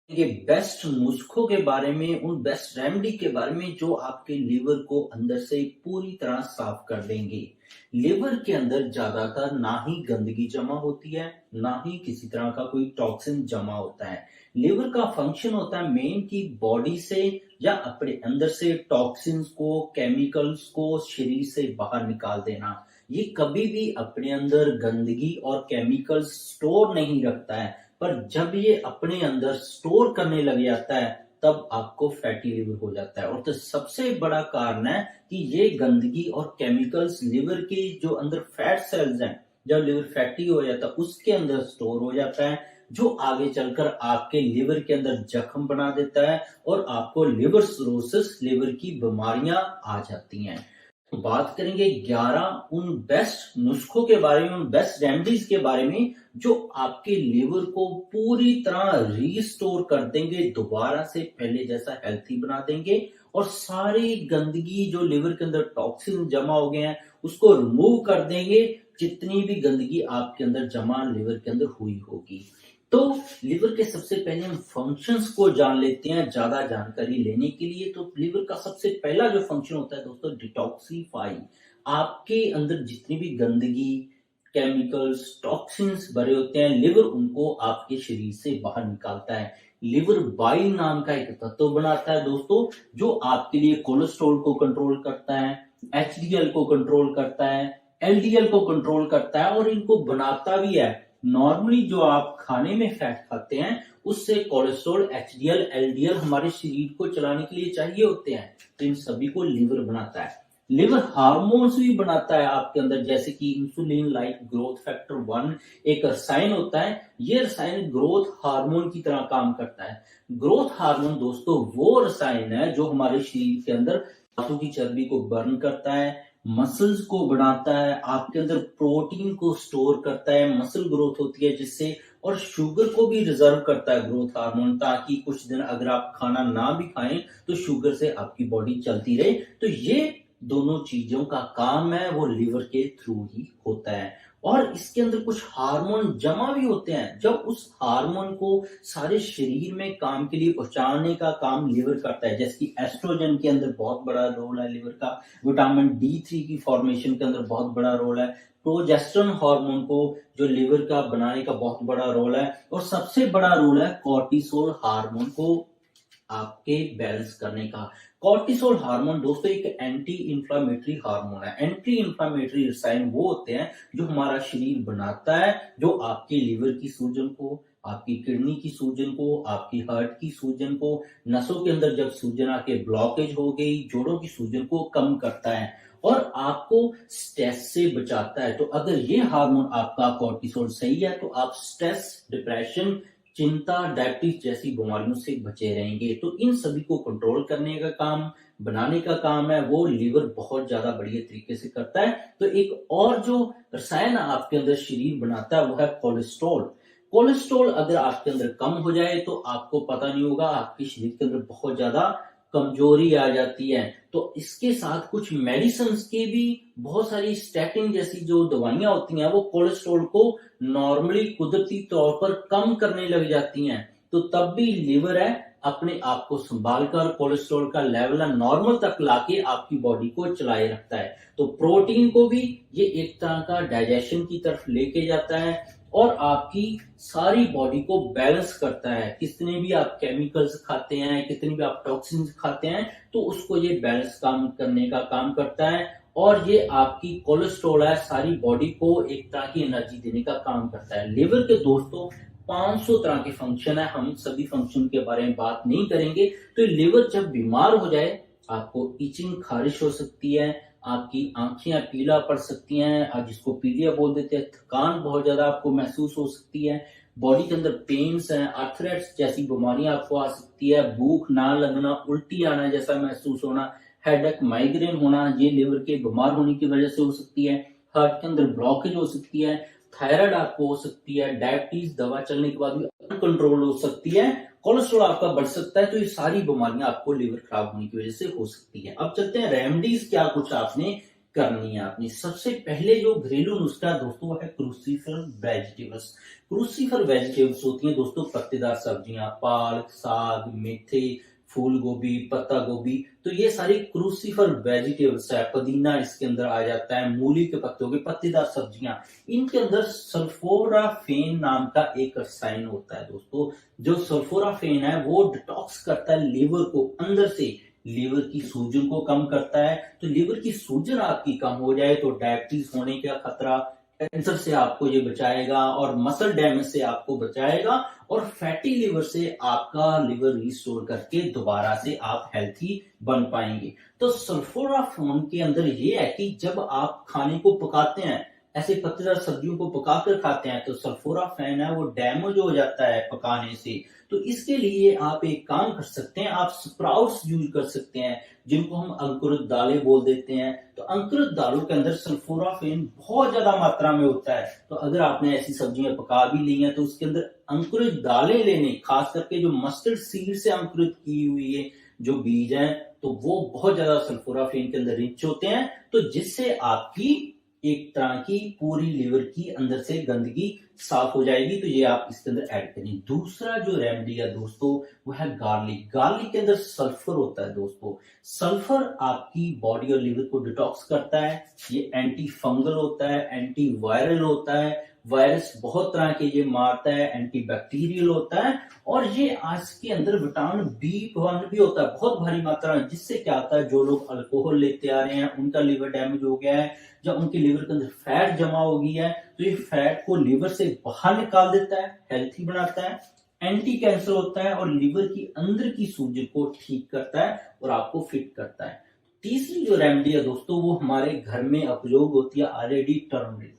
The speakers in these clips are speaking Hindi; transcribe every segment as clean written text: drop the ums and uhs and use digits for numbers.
ये बेस्ट नुस्खों के बारे में, उन बेस्ट रेमेडी के बारे में जो आपके लिवर को अंदर से पूरी तरह साफ कर देंगे। लिवर के अंदर ज्यादातर ना ही गंदगी जमा होती है, ना ही किसी तरह का कोई टॉक्सिन जमा होता है। लिवर का फंक्शन होता है मेन की बॉडी से या अपने अंदर से टॉक्सिन्स को, केमिकल्स को शरीर से बाहर निकाल देना। ये कभी भी अपने अंदर गंदगी और केमिकल्स स्टोर नहीं रखता है, पर जब ये अपने अंदर स्टोर करने लग जाता है तब आपको फैटी लिवर हो जाता है। और तो सबसे बड़ा कारण है कि ये गंदगी और केमिकल्स लिवर के जो अंदर फैट सेल्स हैं, जब लिवर फैटी हो जाता है उसके अंदर स्टोर हो जाता है, जो आगे चलकर आपके लिवर के अंदर जख्म बना देता है और आपको लिवर सिरोसिस, लिवर की बीमारियां आ जाती हैं। तो बात करेंगे 11 उन बेस्ट नुस्खों के बारे में, उन बेस्ट रेमेडीज के बारे में जो आपके लिवर को पूरी तरह रीस्टोर कर देंगे, दोबारा से पहले जैसा हेल्थी बना देंगे और सारी गंदगी जो लिवर के अंदर टॉक्सिन जमा हो गए हैं उसको रिमूव कर देंगे, जितनी भी गंदगी आपके अंदर जमा लिवर के अंदर हुई होगी। तो लिवर के सबसे पहले हम फंक्शंस को जान लेते हैं ज्यादा जानकारी लेने के लिए। तो लिवर का सबसे पहला जो फंक्शन होता है दोस्तों, डिटॉक्सिफाई। आपके अंदर जितनी भी गंदगी, केमिकल्स, टॉक्सिन्स भरे होते हैं, लिवर उनको आपके शरीर से बाहर निकालता है। लिवर बाइल नाम का एक तत्व बनाता है दोस्तों, जो आपके लिए कोलेस्ट्रॉल को कंट्रोल करता है, एचडीएल को कंट्रोल करता है, एलडीएल को कंट्रोल करता है और इनको बनाता भी है। नॉर्मली जो आप खाने में फैट खाते हैं उससे कोलेस्ट्रॉल, एचडीएल, एलडीएल हमारे शरीर को चलाने के लिए चाहिए होते हैं, तो इन सभी को लिवर बनाता है। लिवर हार्मोन्स भी बनाता है आपके अंदर, जैसे कि इंसुलिन लाइक ग्रोथ फैक्टर 1 एक रसायन होता है। ये रसायन ग्रोथ हार्मोन की तरह काम करता है। ग्रोथ हार्मोन दोस्तों वो रसायन है जो हमारे शरीर के अंदर धातु की चर्बी को बर्न करता है, मसल्स को बढ़ाता है, आपके अंदर प्रोटीन को स्टोर करता है, मसल ग्रोथ होती है जिससे, और शुगर को भी रिजर्व करता है ग्रोथ हार्मोन, ताकि कुछ दिन अगर आप खाना ना भी खाएं तो शुगर से आपकी बॉडी चलती रहे। तो ये दोनों चीजों का काम है वो लिवर के थ्रू ही होता है। और इसके अंदर कुछ हार्मोन जमा भी होते हैं, जब उस हार्मोन को सारे शरीर में काम के लिए पहुंचाने का काम लिवर करता है। जैसे कि एस्ट्रोजन के अंदर बहुत बड़ा रोल है लिवर का, विटामिन D3 की फॉर्मेशन के अंदर बहुत बड़ा रोल है, प्रोजेस्टेरोन हार्मोन को जो लिवर का बनाने का बहुत बड़ा रोल है, और सबसे बड़ा रोल है कॉर्टिसोल हार्मोन को आपके बैलेंस करने का। कॉर्टिसोल हार्मोन दोस्तों एक एंटी इंफ्लामेटरी हार्मोन है। एंटी इंफ्लामेटरी रसायन वो होते हैं जो हमारा शरीर बनाता है, जो आपके लिवर की सूजन को, आपकी किडनी की सूजन को, आपकी हार्ट की सूजन को, नसों के अंदर जब सूजन आके ब्लॉकेज हो गई, जोड़ों की सूजन को कम करता है और आपको स्ट्रेस से बचाता है। तो अगर ये हार्मोन आपका कॉर्टिसोल सही है तो आप स्ट्रेस, डिप्रेशन, चिंता, डायबिटीज जैसी बीमारियों से बचे रहेंगे। तो इन सभी को कंट्रोल करने का काम, बनाने का काम है वो लिवर बहुत ज्यादा बढ़िया तरीके से करता है। तो एक और जो रसायन आपके अंदर शरीर बनाता है वो है कोलेस्ट्रॉल। कोलेस्ट्रॉल अगर आपके अंदर कम हो जाए तो आपको पता नहीं होगा, आपके शरीर के अंदर बहुत ज्यादा कमजोरी आ जाती है। तो इसके साथ कुछ मेडिसिन के भी, बहुत सारी स्टैटिन जैसी जो दवाइयां होती हैं वो कोलेस्ट्रॉल को नॉर्मली कुदरती तौर पर कम करने लग जाती हैं। तो तब भी लिवर है अपने आप को संभाल कर कोलेस्ट्रॉल का लेवल नॉर्मल तक लाके आपकी बॉडी को चलाए रखता है। तो प्रोटीन को भी ये एक तरह का डाइजेशन की तरफ लेके जाता है और आपकी सारी बॉडी को बैलेंस करता है। कितने भी आप केमिकल्स खाते हैं, कितने भी आप टॉक्सिन्स खाते हैं, तो उसको ये बैलेंस काम करने का काम करता है। और ये आपकी कोलेस्ट्रॉल है सारी बॉडी को एक तरह की एनर्जी देने का काम करता है। लिवर के दोस्तों 500 तरह के फंक्शन है, हम सभी फंक्शन के बारे में बात नहीं करेंगे। तो लिवर जब बीमार हो जाए आपको इचिंग, खारिश हो सकती है, आपकी आंखें पीला पड़ सकती हैं, आप जिसको पीलिया बोल देते हैं, थकान बहुत ज्यादा आपको महसूस हो सकती है, बॉडी के अंदर पेन्स हैं, आर्थराइटिस जैसी बीमारियां आपको आ सकती है, भूख ना लगना, उल्टी आना जैसा महसूस होना, हेडेक, माइग्रेन होना, ये लिवर के बीमार होने की वजह से हो सकती है। हार्ट के अंदर ब्लॉकेज हो सकती है, थायराइड आपको हो सकती है, डायबिटीज दवा चलने के बाद भी अनकंट्रोल हो सकती है, कोलेस्ट्रॉल आपका बढ़ सकता है। तो ये सारी बीमारियां आपको लिवर खराब होने की वजह से हो सकती है। अब चलते हैं रेमेडीज क्या कुछ आपने करनी है आपने। सबसे पहले जो घरेलू नुस्खा है दोस्तों वो है क्रूसीफर वेजिटेबल्स। क्रूसीफर वेजिटेबल्स होती हैं दोस्तों पत्तेदार सब्जियां, पालक, साग, मेथे, फूल गोभी, पत्ता गोभी, तो ये सारी क्रूसीफर वेजिटेबल्स है। पुदीना इसके अंदर आ जाता है, मूली के पत्ते हो गए, पत्तेदार सब्जियां, इनके अंदर सल्फोराफेन नाम का एक रसायन होता है दोस्तों। जो सल्फोराफेन है वो डिटॉक्स करता है लीवर को अंदर से, लीवर की सूजन को कम करता है। तो लीवर की सूजन आपकी कम हो जाए तो डायबिटीज होने का खतरा, कैंसर से आपको ये बचाएगा, और मसल डैमेज से आपको बचाएगा, और फैटी लिवर से आपका लिवर रिस्टोर करके दोबारा से आप हेल्थी बन पाएंगे। तो सल्फोराफोन के अंदर ये है कि जब आप खाने को पकाते हैं, ऐसे पत्तेदार सब्जियों को पकाकर खाते हैं, तो सल्फोराफेन है वो डैमेज हो जाता है पकाने से। तो इसके लिए आप एक काम कर सकते हैं, आप स्प्राउट्स यूज कर सकते हैं, जिनको हम अंकुरित दालें बोल देते हैं। तो अंकुरित दालों के अंदर सल्फोराफेन बहुत ज्यादा मात्रा में होता है। तो अगर आपने ऐसी सब्जियां पका भी ली हैं तो उसके अंदर अंकुरित दालें लेने, खास करके जो मस्टर्ड सीड से अंकुरित की हुई है जो बीज हैं, तो वो बहुत ज्यादा सल्फोराफेन के अंदर रिच होते हैं। तो जिससे आपकी एक तरह की पूरी लिवर की अंदर से गंदगी साफ हो जाएगी। तो ये आप इसके अंदर ऐड करें। दूसरा जो रेमेडी है दोस्तों वो है गार्लिक। गार्लिक के अंदर सल्फर होता है दोस्तों। सल्फर आपकी बॉडी और लिवर को डिटॉक्स करता है। ये एंटी फंगल होता है, एंटी वायरल होता है, वायरस बहुत तरह के ये मारता है, एंटी बैक्टीरियल होता है, और ये आज के अंदर विटामिन B1 भी होता है बहुत भारी मात्रा में। जिससे क्या होता है, जो लोग अल्कोहल लेते आ रहे हैं उनका लिवर डैमेज हो गया है, जब उनके लिवर के अंदर फैट जमा हो गई है, तो ये फैट को लिवर से बाहर निकाल देता है, हेल्थी बनाता है, एंटी कैंसर होता है, और लिवर की अंदर की सूजन को ठीक करता है और आपको फिट करता है। तीसरी जो रेमेडी है दोस्तों वो हमारे घर में उपयोग होती है ऑलरेडी, टर्मरिक,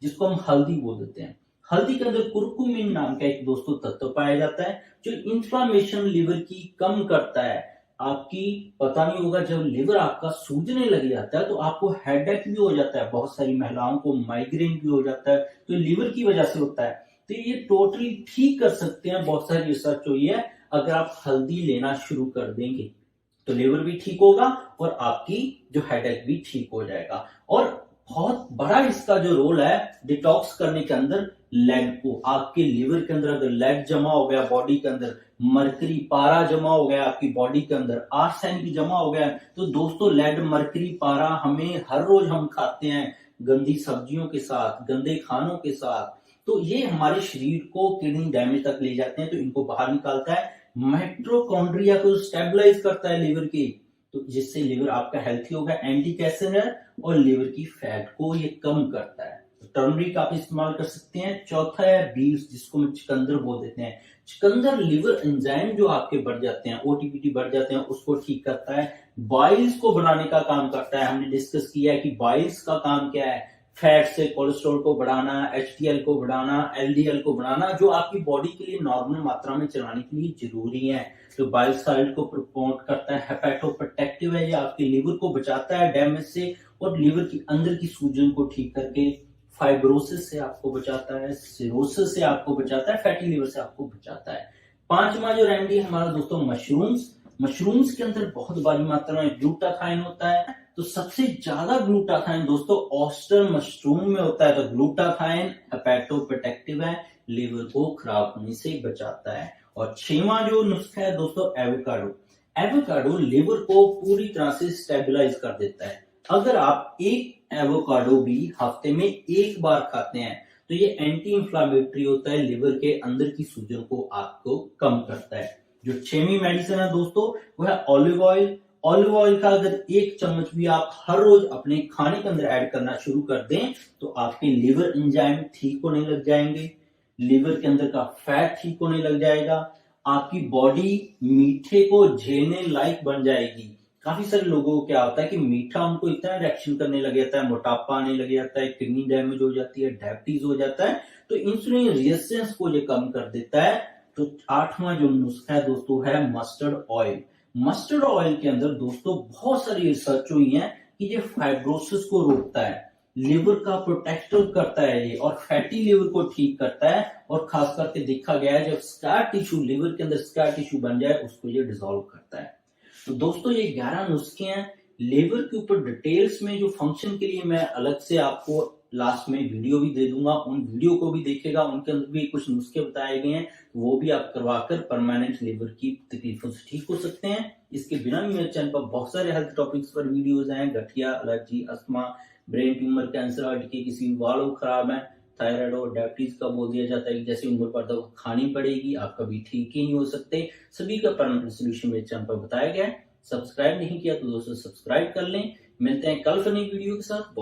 जिसको हम हल्दी बोल देते हैं। हल्दी के अंदर कुरकुमिन नाम का एक दोस्तों तत्व पाया जाता है जो इंफ्लामेशन लिवर की कम करता है। आपकी पता नहीं होगा, जब लिवर आपका सूजने लग जाता है तो आपको हेडेक भी हो जाता है, बहुत सारी महिलाओं को माइग्रेन भी हो जाता है, तो लिवर की वजह से होता है। तो ये टोटली ठीक कर सकते हैं, बहुत सारी रिसर्च हुई है। अगर आप हल्दी लेना शुरू कर देंगे तो लिवर भी ठीक होगा और आपकी जो हेडेक भी ठीक हो जाएगा। और बहुत बड़ा इसका जो रोल है डिटॉक्स करने के अंदर, लेड को, आपके लिवर के अंदर अगर लेड जमा हो गया, बॉडी के अंदर मरकरी पारा जमा हो गया, आपकी बॉडी के अंदर आर्सेनिक जमा हो गया, तो दोस्तों लेड मरकरी पारा हमें हर रोज हम खाते हैं गंदी सब्जियों के साथ, गंदे खानों के साथ, तो ये हमारे शरीर को किडनी डैमेज तक ले जाते हैं। तो इनको बाहर निकालता है, माइटोकॉन्ड्रिया को स्टेबलाइज करता है लिवर की, तो जिससे लिवर आपका हेल्थी होगा, एंटी कैंसर है, और लिवर की फैट को ये कम करता है। तो टर्मरिक आप इस्तेमाल कर सकते हैं। चौथा है बीव्स, जिसको हम चुकंदर बोल देते हैं। चुकंदर लिवर एंजाइम जो आपके बढ़ जाते हैं, ओटीपीटी बढ़ जाते हैं, उसको ठीक करता है। बाइल्स को बनाने का काम करता है। हमने डिस्कस किया है कि बाइल्स का काम क्या है, फैट से कोलेस्ट्रॉल को बढ़ाना, एचडीएल को बढ़ाना, एलडीएल को बढ़ाना, जो आपकी बॉडी के लिए नॉर्मल मात्रा में चलाने के लिए जरूरी है। तो बाइल साल्ट को प्रमोट करता है, हेपेटोप्रोटेक्टिव है, ये आपके लिवर को बचाता है डैमेज से, और लिवर की अंदर की सूजन को ठीक करके फाइब्रोसिस से आपको बचाता है, सिरोसिस से आपको बचाता है, फैटी लिवर से आपको बचाता है। पांचवा जो रेमेडी है हमारा दोस्तों मशरूम्स। मशरूम्स के अंदर बहुत भारी मात्रा में ग्लूटाथाइन होता है। तो सबसे ज्यादा ग्लूटाथाइन दोस्तों ऑयस्टर मशरूम में होता है। तो ग्लूटाथाइन हेपेटोप्रोटेक्टिव है, लिवर को खराब होने से बचाता है। और छठवां जो नुस्खा है दोस्तों एवोकाडो। एवोकाडो लिवर को पूरी तरह से स्टेबलाइज कर देता है। अगर आप एक एवोकाडो भी हफ्ते में एक बार खाते हैं तो ये एंटी इंफ्लामेटरी होता है, लिवर के अंदर की सूजन को आपको कम करता है। जो छठवीं मेडिसिन है दोस्तों वो है ऑलिव ऑयल। ऑलिव ऑयल का अगर एक चम्मच भी आप हर रोज अपने खाने के अंदर ऐड करना शुरू कर दें तो आपके लिवर एंजाइम ठीक होने लग जाएंगे, लिवर के अंदर का फैट ठीक होने लग जाएगा, आपकी बॉडी मीठे को झेलने लायक बन जाएगी। काफी सारे लोगों को क्या होता है कि मीठा उनको इतना रिएक्शन करने लग जाता है, मोटापा आने लग जाता है, किडनी डैमेज हो जाती है, डायबिटीज हो जाता है, तो इंसुलिन रेजिस्टेंस को ये कम कर देता है। तो आठवां जो नुस्खा है दोस्तों है मस्टर्ड ऑयल। मस्टर्ड ऑयल के अंदर दोस्तों बहुत सारी रिसर्च हुई है कि ये फाइब्रोसिस को रोकता है, लिवर का प्रोटेक्टर करता है ये, और फैटी लिवर को ठीक करता है, और खास करके देखा गया है जब स्कार टिश्यू, लिवर के अंदर स्कार टिश्यू बन जाए उसको ये डिसॉल्व करता है। तो दोस्तों ये 11 नुस्खे हैं लीवर के ऊपर डिटेल्स में जो फंक्शन के लिए मैं अलग से आपको लास्ट में वीडियो भी दे दूंगा, उन वीडियो को भी देखेगा, उनके अंदर भी कुछ नुस्खे बताए गए हैं, वो भी आप करवाकर परमानेंट लीवर की तकलीफों से ठीक हो सकते हैं। इसके बिना भी मेरे चैनल पर बहुत सारे हेल्थ टॉपिक्स पर वीडियोस हैं, गठिया, allergy, asthma, brain tumour, cancer, heart के किसी वालों खराब है, थायराइड और डायबिटीज का बोल दिया जाता है कि जैसे उम्र बढ़ता है खानी पड़ेगी, आप कभी ठीक ही नहीं हो सकते, सभी का परमानेंट सोल्यूशन मेरे चैनल पर बताया गया है। सब्सक्राइब नहीं किया तो दोस्तों सब्सक्राइब कर लें। मिलते हैं कल फिर नई वीडियो के साथ।